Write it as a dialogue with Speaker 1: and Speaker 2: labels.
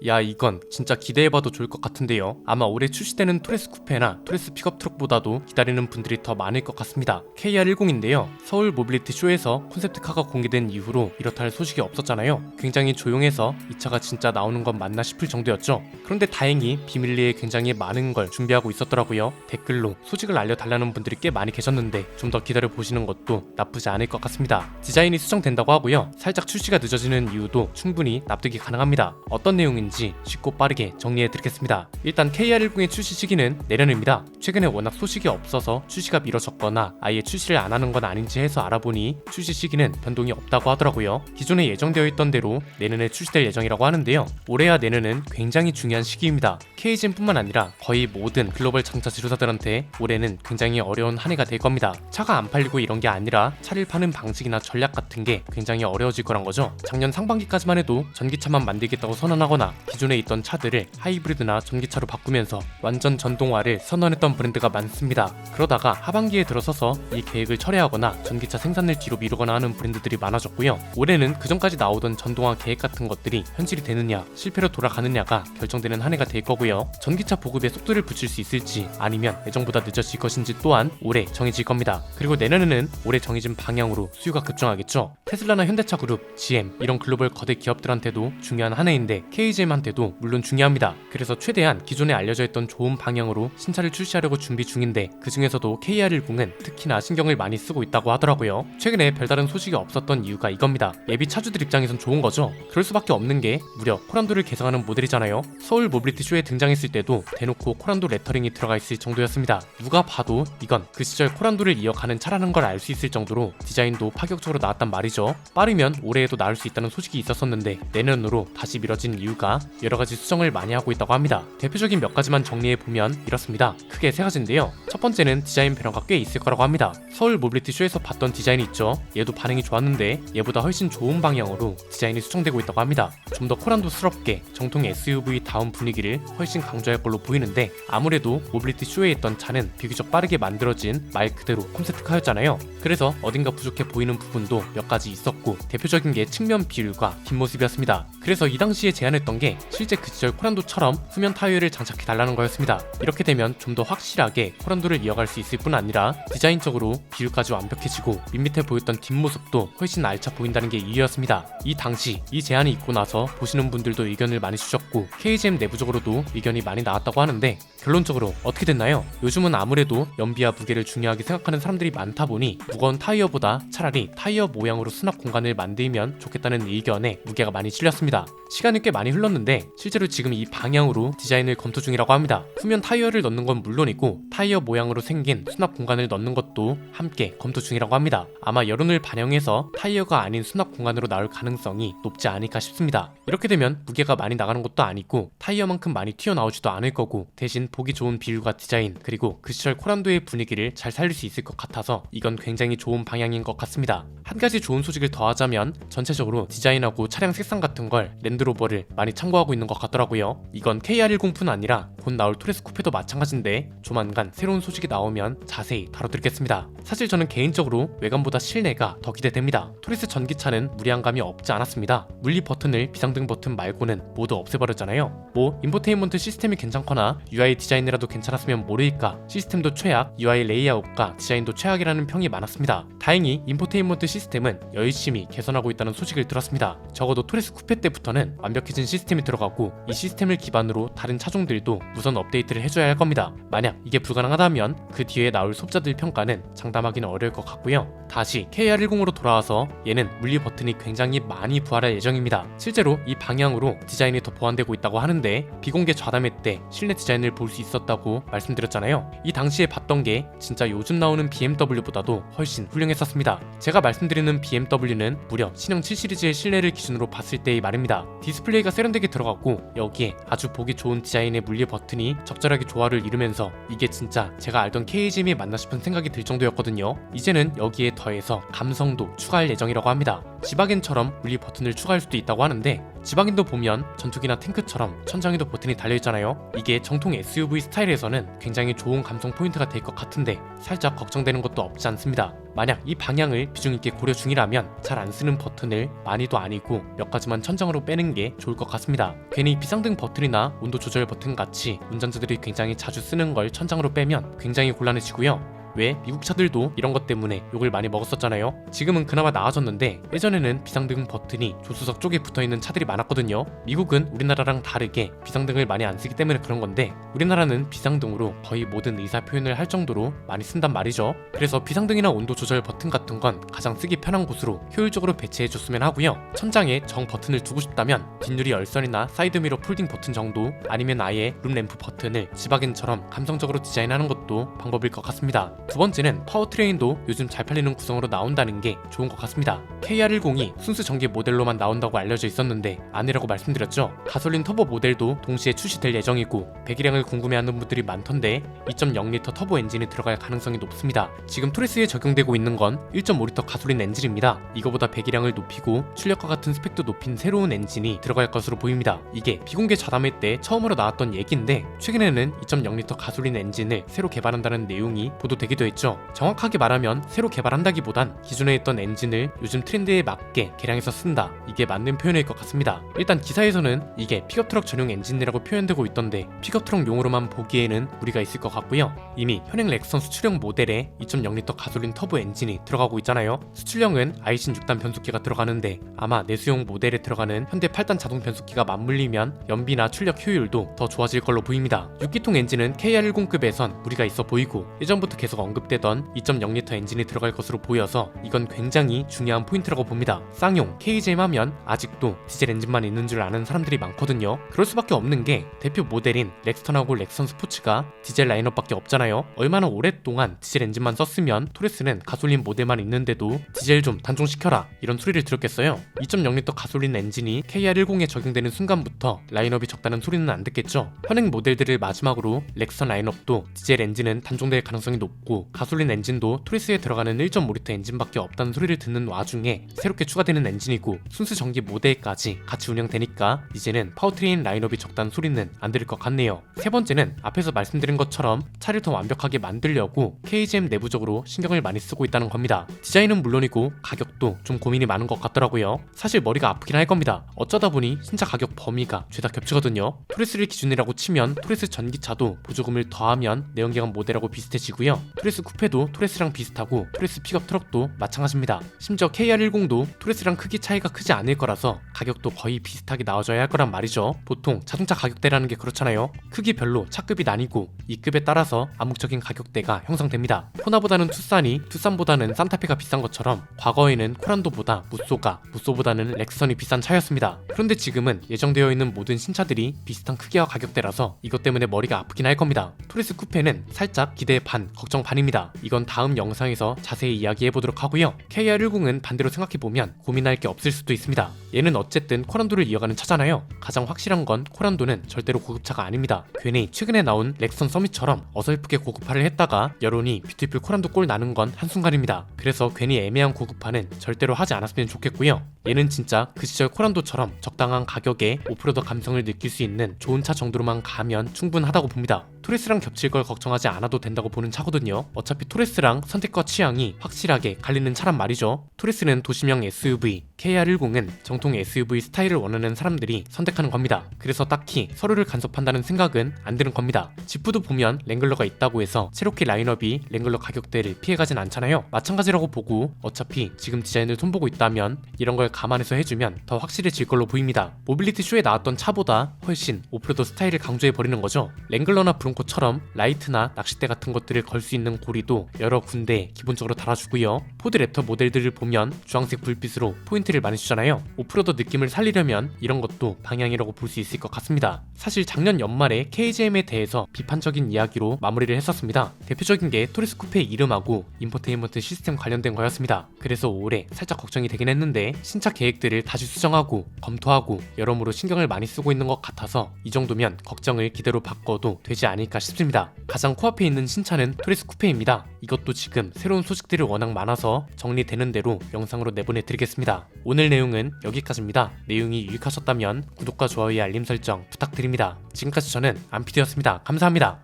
Speaker 1: 야, 이건 진짜 기대해봐도 좋을 것 같은데요. 아마 올해 출시되는 토레스 쿠페나 토레스 픽업 트럭보다도 기다리는 분들이 더 많을 것 같습니다. KR10인데요. 서울 모빌리티 쇼에서 콘셉트카가 공개된 이후로 이렇다 할 소식이 없었잖아요. 굉장히 조용해서 이 차가 진짜 나오는 건 맞나 싶을 정도였죠. 그런데 다행히 비밀리에 굉장히 많은 걸 준비하고 있었더라고요. 댓글로 소식을 알려달라는 분들이 꽤 많이 계셨는데 좀 더 기다려보시는 것도 나쁘지 않을 것 같습니다. 디자인이 수정된다고 하고요. 살짝 출시가 늦어지는 이유도 충분히 납득이 가능합니다. 어떤 내용인지 쉽고 빠르게 정리해드리겠습니다. 일단 KR10의 출시 시기는 내년입니다. 최근에 워낙 소식이 없어서 출시가 미뤄졌거나 아예 출시를 안 하는 건 아닌지 해서 알아보니 출시 시기는 변동이 없다고 하더라고요. 기존에 예정되어 있던 대로 내년에 출시될 예정이라고 하는데요. 올해와 내년은 굉장히 중요한 시기입니다. KGM뿐만 아니라 거의 모든 글로벌 자동차 제조사들한테 올해는 굉장히 어려운 한 해가 될 겁니다. 차가 안 팔리고 이런 게 아니라 차를 파는 방식이나 전략 같은 게 굉장히 어려워질 거란 거죠. 작년 상반기까지만 해도 전기차만 만들겠다고 선언하거나 기존에 있던 차들을 하이브리드나 전기차로 바꾸면서 완전 전동화를 선언했던 브랜드가 많습니다. 그러다가 하반기에 들어서서 이 계획을 철회하거나 전기차 생산을 뒤로 미루거나 하는 브랜드들이 많아졌고요. 올해는 그전까지 나오던 전동화 계획 같은 것들이 현실이 되느냐 실패로 돌아가느냐가 결정되는 한 해가 될 거고요. 전기차 보급에 속도를 붙일 수 있을지 아니면 예정보다 늦어질 것인지 또한 올해 정해질 겁니다. 그리고 내년에는 올해 정해진 방향으로 수요가 급증하겠죠. 테슬라나 현대차 그룹, GM 이런 글로벌 거대 기업들한테도 중요한 한 해인데 KGM한테도 물론 중요합니다. 그래서 최대한 기존에 알려져 있던 좋은 방향으로 신차를 출시하려고 준비 중인데 그 중에서도 KR10은 특히나 신경을 많이 쓰고 있다고 하더라고요. 최근에 별다른 소식이 없었던 이유가 이겁니다. 예비 차주들 입장에선 좋은 거죠. 그럴 수밖에 없는 게 무려 코란도를 개성하는 모델이잖아요. 서울 모빌리티 쇼에 등장했을 때도 대놓고 코란도 레터링이 들어가 있을 정도였습니다. 누가 봐도 이건 그 시절 코란도를 이어가는 차라는 걸 알 수 있을 정도로 디자인도 파격적으로 나왔단 말이죠. 빠르면 올해에도 나올 수 있다는 소식이 있었었는데 내년으로 다시 미뤄진 이유가 여러가지 수정을 많이 하고 있다고 합니다. 대표적인 몇 가지만 정리해보면 이렇습니다. 크게 세 가지인데요. 첫 번째는 디자인 변화가 꽤 있을 거라고 합니다. 서울 모빌리티 쇼에서 봤던 디자인이 있죠. 얘도 반응이 좋았는데 얘보다 훨씬 좋은 방향으로 디자인이 수정되고 있다고 합니다. 좀 더 코란도스럽게 정통 SUV 다운 분위기를 훨씬 강조할 걸로 보이는데 아무래도 모빌리티 쇼에 있던 차는 비교적 빠르게 만들어진 말 그대로 콘셉트카였잖아요. 그래서 어딘가 부족해 보이는 부분도 몇 가지 있었고 대표적인 게 측면 비율과 뒷모습이었습니다. 그래서 이 당시에 제안했던 게 실제 그 시절 코란도처럼 후면 타이어를 장착해 달라는 거였습니다. 이렇게 되면 좀 더 확실하게 코란도를 이어갈 수 있을 뿐 아니라 디자인적으로 비율까지 완벽해지고 밋밋해 보였던 뒷모습도 훨씬 알차 보인다는 게 이유였습니다. 이 당시 이 제안이 있고 나서 보시는 분들도 의견을 많이 주셨고 KGM 내부적으로도 의견이 많이 나왔다고 하는데 결론적으로 어떻게 됐나요? 요즘은 아무래도 연비와 무게를 중요하게 생각하는 사람들이 많다 보니 무거운 타이어보다 차라리 타이어 모양으로 수납 공간을 만들면 좋겠다는 의견에 무게가 많이 실렸습니다. 시간이 꽤 많이 흘렀는데 실제로 지금 이 방향으로 디자인을 검토 중이라고 합니다. 후면 타이어를 넣는 건 물론이고 타이어 모양으로 생긴 수납 공간을 넣는 것도 함께 검토 중이라고 합니다. 아마 여론을 반영해서 타이어가 아닌 수납 공간으로 나올 가능성이 높지 않을까 싶습니다. 이렇게 되면 무게가 많이 나가는 것도 아니고 타이어만큼 많이 튀어나오지도 않을 거고 대신 보기 좋은 비율과 디자인 그리고 그 시절 코란도의 분위기를 잘 살릴 수 있을 것 같아서 이건 굉장히 좋은 방향인 것 같습니다. 한 가지 좋은 소식을 더하자면 전체적으로 디자인하고 차량 색상 같은 걸 랜드로버를 많이 참고하고 있는 것 같더라고요. 이건 KR10뿐 아니라 곧 나올 토레스 쿠페도 마찬가지인데 조만간 새로운 소식이 나오면 자세히 다뤄드리겠습니다. 사실 저는 개인적으로 외관보다 실내가 더 기대됩니다. 토레스 전기차는 무리한 감이 없지 않았습니다. 물리 버튼을 비상등 버튼 말고는 모두 없애버렸잖아요. 뭐 인포테인먼트 시스템이 괜찮거나 UI 디자인이라도 괜찮았으면 모를까 시스템도 최악, UI 레이아웃과 디자인도 최악이라는 평이 많았습니다. 다행히 인포테인먼트 시스템은 열심히 개선하고 있다는 소식을 들었습니다. 적어도 토레스 쿠페 때부터는 완벽해진 시스템이 들어가고 이 시스템을 기반으로 다른 차종들도 무선 업데이트를 해줘야 할 겁니다. 만약 이게 불가능하다면 그 뒤에 나올 소비자들 평가는 장담하기는 어려울 것 같고요. 다시 KR10으로 돌아와서 얘는 물리 버튼이 굉장히 많이 부활할 예정입니다. 실제로 이 방향으로 디자인이 더 보완되고 있다고 하는데 비공개 좌담회 때 실내 디자인을 볼 수 있었다고 말씀드렸잖아요. 이 당시에 봤던 게 진짜 요즘 나오는 BMW보다도 훨씬 훌륭했었습니다. 제가 말씀드리는 BMW는 무려 신형 7 시리즈의 실내를 기준으로 봤을 때의 말입니다. 디스플레이가 세련되게 들어갔고 여기에 아주 보기 좋은 디자인의 물리 버튼이 적절하게 조화를 이루면서 이게 진짜 제가 알던 KGM이 맞나 싶은 생각이 들 정도였거든요. 이제는 여기에 더해서 감성도 추가할 예정이라고 합니다. 지바겐처럼 물리 버튼을 추가할 수도 있다고 하는데 지방인도 보면 전투기나 탱크처럼 천장에도 버튼이 달려있잖아요. 이게 정통 SUV 스타일에서는 굉장히 좋은 감성 포인트가 될 것 같은데 살짝 걱정되는 것도 없지 않습니다. 만약 이 방향을 비중 있게 고려 중이라면 잘 안 쓰는 버튼을 많이도 아니고 몇 가지만 천장으로 빼는 게 좋을 것 같습니다. 괜히 비상등 버튼이나 온도 조절 버튼 같이 운전자들이 굉장히 자주 쓰는 걸 천장으로 빼면 굉장히 곤란해지고요. 왜 미국 차들도 이런 것 때문에 욕을 많이 먹었었잖아요. 지금은 그나마 나아졌는데 예전에는 비상등 버튼이 조수석 쪽에 붙어있는 차들이 많았거든요. 미국은 우리나라랑 다르게 비상등을 많이 안 쓰기 때문에 그런 건데 우리나라는 비상등으로 거의 모든 의사표현을 할 정도로 많이 쓴단 말이죠. 그래서 비상등이나 온도 조절 버튼 같은 건 가장 쓰기 편한 곳으로 효율적으로 배치해줬으면 하고요. 천장에 정 버튼을 두고 싶다면 뒷유리 열선이나 사이드미러 폴딩 버튼 정도, 아니면 아예 룸램프 버튼을 지바겐처럼 감성적으로 디자인하는 것도 방법일 것 같습니다. 두 번째는 파워트레인도 요즘 잘 팔리는 구성으로 나온다는 게 좋은 것 같습니다. KR10이 순수 전기 모델로만 나온다고 알려져 있었는데 아니라고 말씀드렸죠. 가솔린 터보 모델도 동시에 출시될 예정이고 배기량을 궁금해하는 분들이 많던데 2.0L 터보 엔진이 들어갈 가능성이 높습니다. 지금 토레스에 적용되고 있는 건 1.5L 가솔린 엔진입니다. 이거보다 배기량을 높이고 출력과 같은 스펙도 높인 새로운 엔진이 들어갈 것으로 보입니다. 이게 비공개 좌담회 때 처음으로 나왔던 얘기인데 최근에는 2.0L 가솔린 엔진을 새로 개발한다는 내용이 보도되기도 했죠. 정확하게 말하면 새로 개발한다기보단 기존에 있던 엔진을 요즘 트렌드에 맞게 개량해서 쓴다, 이게 맞는 표현일 것 같습니다. 일단 기사에서는 이게 픽업트럭 전용 엔진이라고 표현되고 있던데 픽업트럭 용으로만 보기에는 무리가 있을 것 같고요. 이미 현행 렉선 수출형 모델에 2.0L 가솔린 터보 엔진이 들어가고 있잖아요. 수출형은 아이신 6단 변속기가 들어가는데 아마 내수용 모델에 들어가는 현대 8단 자동 변속기가 맞물리면 연비나 출력 효율도 더 좋아질 걸로 보입니다. 6기통 엔진은 KR10급에선 무리가 있어 보이고 예전부터 계속 언급되던 2.0L 엔진이 들어갈 것으로 보여서 이건 굉장히 중요한 포인트라고 봅니다. 쌍용, KGM 하면 아직도 디젤 엔진만 있는 줄 아는 사람들이 많거든요. 그럴 수밖에 없는 게 대표 모델인 렉스턴하고 렉선 스포츠가 디젤 라인업밖에 없잖아요. 얼마나 오랫동안 디젤 엔진만 썼으면 토레스는 가솔린 모델만 있는데도 디젤 좀 단종시켜라 이런 소리를 들었겠어요. 2.0L 가솔린 엔진이 KR10에 적용되는 순간부터 라인업이 적다는 소리는 안 듣겠죠. 현행 모델들을 마지막으로 렉선 라인업도 디젤 엔진은 단종될 가능성이 높고 가솔린 엔진도 토레스에 들어가는 1.5L 엔진밖에 없다는 소리를 듣는 와중에 새롭게 추가되는 엔진이고 순수 전기 모델까지 같이 운영되니까 이제는 파워트레인 라인업이 적다는 소리는 안 들을 것 같네요. 세 번째는 앞에서 말씀드린 것처럼 차를 더 완벽하게 만들려고 KGM 내부적으로 신경을 많이 쓰고 있다는 겁니다. 디자인은 물론이고 가격도 좀 고민이 많은 것 같더라고요. 사실 머리가 아프긴 할 겁니다. 어쩌다 보니 신차 가격 범위가 죄다 겹치거든요. 토레스를 기준이라고 치면 토레스 전기차도 보조금을 더하면 내연기관 모델하고 비슷해지고요. 토레스 쿠페도 토레스랑 비슷하고 토레스 픽업 트럭도 마찬가지입니다. 심지어 KR10도 토레스랑 크기 차이가 크지 않을 거라서 가격도 거의 비슷하게 나와줘야 할 거란 말이죠. 보통 자동차 가격대라는 게 그렇잖아요. 크기별로 차급이 나뉘고 이 급에 따라서 암묵적인 가격대가 형성됩니다. 호나보다는 투싼이, 투싼보다는 산타페가 비싼 것처럼 과거에는 코란도보다 무쏘가, 무쏘보다는 렉선이 비싼 차였습니다. 그런데 지금은 예정되어 있는 모든 신차들이 비슷한 크기와 가격대라서 이것 때문에 머리가 아프긴 할 겁니다. 토레스 쿠페는 살짝 기대 반, 걱정 반입니다. 이건 다음 영상에서 자세히 이야기해보도록 하고요. KR10은 반대로 생각해보면 고민할 게 없을 수도 있습니다. 얘는 어쨌든 코란도를 이어가는 차잖아요. 가장 확실한 건 코란도는 절대로 고급차가 아닙니다. 괜히 최근에 나온 렉선 서밋처럼 어설프게 고급화를 했다가 여론이 뷰티풀 코란도 꼴 나는 건 한순간입니다. 그래서 괜히 애매한 고급화는 절대로 하지 않았으면 좋겠고요. 얘는 진짜 그 시절 코란도처럼 적당한 가격에 오프로더 감성을 느낄 수 있는 좋은 차 정도로만 가면 충분하다고 봅니다. 토레스랑 겹칠 걸 걱정하지 않아도 된다고 보는 차거든요. 어차피 토레스랑 선택과 취향이 확실하게 갈리는 차란 말이죠. 토레스는 도심형 SUV, KR10은 정통 SUV 스타일을 원하는 사람들이 선택하는 겁니다. 그래서 딱히 서로를 간섭한다는 생각은 안 드는 겁니다. 지프도 보면 랭글러가 있다고 해서 체로키 라인업이 랭글러 가격대를 피해가진 않잖아요. 마찬가지라고 보고 어차피 지금 디자인을 손보고 있다면 이런 걸 감안해서 해주면 더 확실해질 걸로 보입니다. 모빌리티 쇼에 나왔던 차보다 훨씬 오프로드 스타일을 강조해버리는 거죠. 랭글러나 브론코처럼 라이트나 낚싯대 같은 것들을 걸 수 있는 고리도 여러 군데 기본적으로 달아주고요. 포드 랩터 모델들을 보면 주황색 불빛으로 포인트를 많이 주잖아요. 오프로드 느낌을 살리려면 이런 것도 방향이라고 볼 수 있을 것 같습니다. 사실 작년 연말에 KGM에 대해서 비판적인 이야기로 마무리를 했었습니다. 대표적인 게 토레스 쿠페의 이름하고 인포테인먼트 시스템 관련된 거였습니다. 그래서 올해 살짝 걱정이 되긴 했는데 신차 계획들을 다시 수정하고 검토하고 여러모로 신경을 많이 쓰고 있는 것 같아서 이 정도면 걱정을 기대로 바꿔도 되지 않을까 아닐까 싶습니다. 가장 코앞에 있는 신차는 토레스 쿠페입니다. 이것도 지금 새로운 소식들이 워낙 많아서 정리되는 대로 영상으로 내보내드리겠습니다. 오늘 내용은 여기까지입니다. 내용이 유익하셨다면 구독과 좋아요의 알림 설정 부탁드립니다. 지금까지 저는 안피디였습니다. 감사합니다.